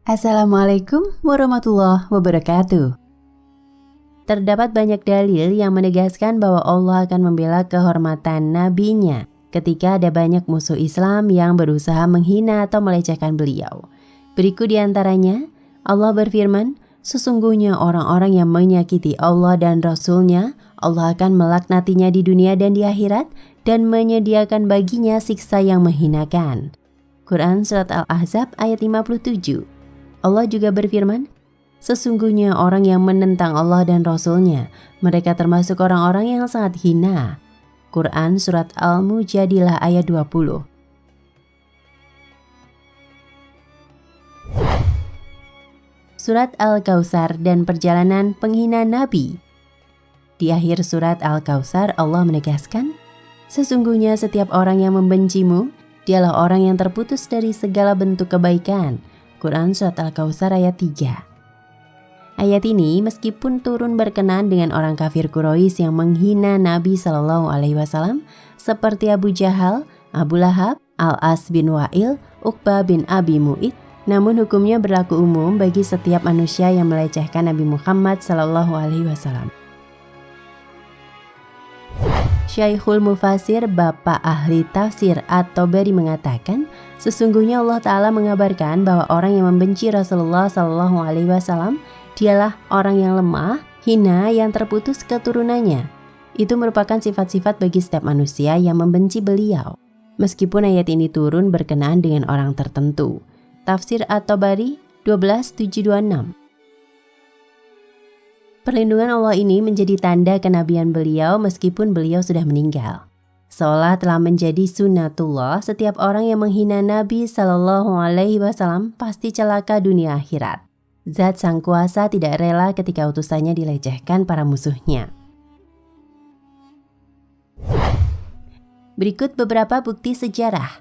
Assalamualaikum warahmatullahi wabarakatuh. Terdapat banyak dalil yang menegaskan bahwa Allah akan membela kehormatan nabinya ketika ada banyak musuh Islam yang berusaha menghina atau melecehkan beliau. Berikut diantaranya, Allah berfirman, sesungguhnya orang-orang yang menyakiti Allah dan Rasul-Nya, Allah akan melaknatinya di dunia dan di akhirat dan menyediakan baginya siksa yang menghinakan. Quran Surat Al-Ahzab ayat 57. Allah juga berfirman, sesungguhnya orang yang menentang Allah dan Rasul-Nya, mereka termasuk orang-orang yang sangat hina. Quran Surat Al-Mujadilah ayat 20. Surat Al-Kautsar dan perjalanan penghina Nabi. Di akhir surat Al-Kautsar, Allah menegaskan, sesungguhnya setiap orang yang membencimu, dialah orang yang terputus dari segala bentuk kebaikan. Quran Surat Al-Kautsar ayat 3. Ayat ini meskipun turun berkenaan dengan orang kafir Quraisy yang menghina Nabi Shallallahu Alaihi Wasallam seperti Abu Jahal, Abu Lahab, Al-As bin Wa'il, Uqbah bin Abi Mu'id, namun hukumnya berlaku umum bagi setiap manusia yang melecehkan Nabi Muhammad Shallallahu Alaihi Wasallam. Syaikhul Mufassir, Bapak Ahli Tafsir At-Tabari mengatakan, sesungguhnya Allah Ta'ala mengabarkan bahwa orang yang membenci Rasulullah Shallallahu Alaihi Wasallam dialah orang yang lemah, hina, yang terputus keturunannya. Itu merupakan sifat-sifat bagi setiap manusia yang membenci beliau. Meskipun ayat ini turun berkenaan dengan orang tertentu. Tafsir At-Tabari 12726. Perlindungan Allah ini menjadi tanda kenabian beliau meskipun beliau sudah meninggal. Seolah telah menjadi sunnatullah, setiap orang yang menghina Nabi Shallallahu Alaihi Wasallam pasti celaka dunia akhirat. Zat Sang Kuasa tidak rela ketika utusannya dilecehkan para musuhnya. Berikut beberapa bukti sejarah.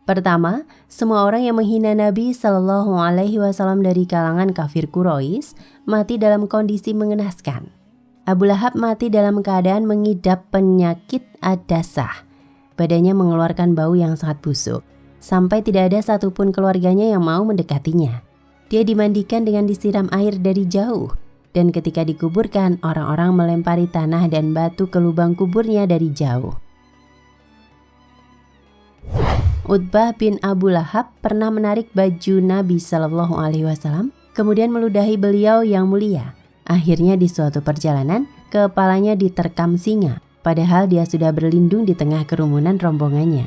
Pertama, semua orang yang menghina Nabi Shallallahu Alaihi Wasallam dari kalangan kafir Quraisy mati dalam kondisi mengenaskan. Abu Lahab mati dalam keadaan mengidap penyakit adasah. Badannya mengeluarkan bau yang sangat busuk, sampai tidak ada satupun keluarganya yang mau mendekatinya. Dia dimandikan dengan disiram air dari jauh, dan ketika dikuburkan, orang-orang melempari tanah dan batu ke lubang kuburnya dari jauh. Utbah bin Abu Lahab pernah menarik baju Nabi Shallallahu Alaihi Wasallam, kemudian meludahi beliau yang mulia. Akhirnya di suatu perjalanan, kepalanya diterkam singa, padahal dia sudah berlindung di tengah kerumunan rombongannya.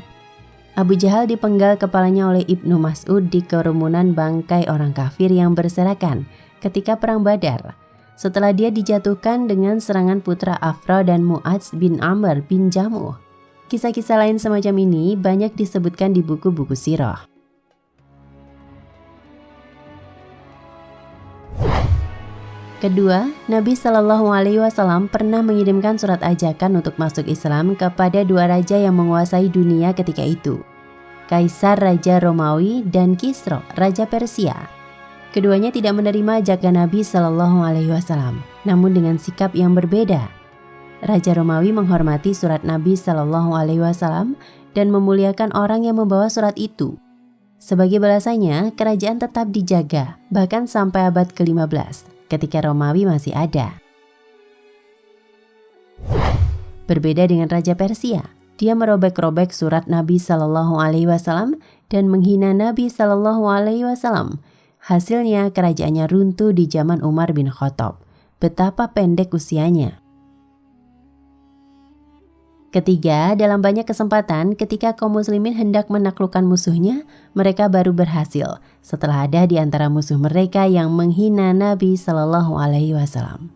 Abu Jahal dipenggal kepalanya oleh Ibnu Mas'ud di kerumunan bangkai orang kafir yang berserakan ketika perang Badar. Setelah dia dijatuhkan dengan serangan putra Afra dan Mu'adz bin Amr bin Jamuh. Kisah-kisah lain semacam ini banyak disebutkan di buku-buku sirah. Kedua, Nabi Shallallahu Alaihi Wasallam pernah mengirimkan surat ajakan untuk masuk Islam kepada dua raja yang menguasai dunia ketika itu, Kaisar Raja Romawi dan Kisra Raja Persia. Keduanya tidak menerima ajakan Nabi Shallallahu Alaihi Wasallam, namun dengan sikap yang berbeda. Raja Romawi menghormati surat Nabi Shallallahu Alaihi Wasallam dan memuliakan orang yang membawa surat itu. Sebagai balasannya, kerajaan tetap dijaga, bahkan sampai abad ke-15, ketika Romawi masih ada. Berbeda dengan Raja Persia, dia merobek-robek surat Nabi Shallallahu Alaihi Wasallam dan menghina Nabi Shallallahu Alaihi Wasallam. Hasilnya, kerajaannya runtuh di zaman Umar bin Khattab. Betapa pendek usianya. Ketiga, dalam banyak kesempatan ketika kaum muslimin hendak menaklukkan musuhnya, mereka baru berhasil setelah ada di antara musuh mereka yang menghina Nabi Shallallahu Alaihi Wasallam.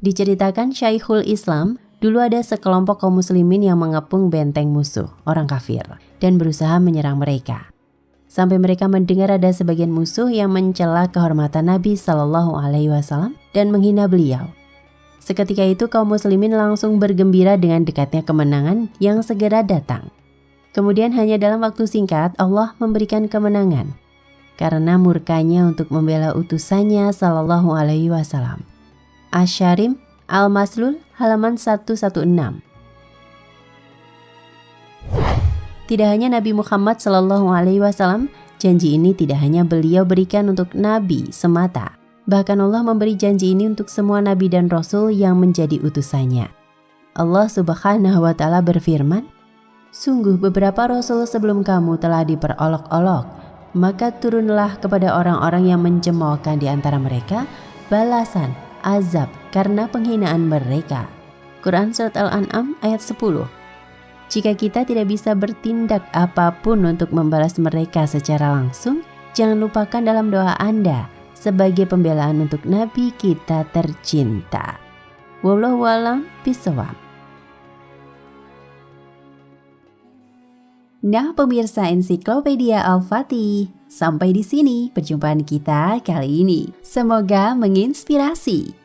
Diceritakan Syaikhul Islam, dulu ada sekelompok kaum muslimin yang mengepung benteng musuh, orang kafir, dan berusaha menyerang mereka. Sampai mereka mendengar ada sebagian musuh yang mencela kehormatan Nabi Shallallahu Alaihi Wasallam dan menghina beliau. Seketika itu kaum muslimin langsung bergembira dengan dekatnya kemenangan yang segera datang. Kemudian hanya dalam waktu singkat Allah memberikan kemenangan karena murkanya untuk membela utusannya Sallallahu Alaihi Wasallam. Asy-Syarim Al-Maslul halaman 116. Tidak hanya Nabi Muhammad Sallallahu Alaihi Wasallam, Janji ini tidak hanya beliau berikan untuk nabi semata, bahkan Allah memberi janji ini untuk semua nabi dan rasul yang menjadi utusannya. Allah Subhanahu wa Ta'ala berfirman, "Sungguh beberapa rasul sebelum kamu telah diperolok-olok, maka turunlah kepada orang-orang yang mencemoohkan di antara mereka balasan azab karena penghinaan mereka." Quran Surat Al-An'am ayat 10. Jika kita tidak bisa bertindak apapun untuk membalas mereka secara langsung, jangan lupakan dalam doa Anda sebagai pembelaan untuk Nabi kita tercinta. Wallahu a'lam bishawab. Nah pemirsa Ensiklopedia Al-Fatih, sampai di sini perjumpaan kita kali ini. Semoga menginspirasi.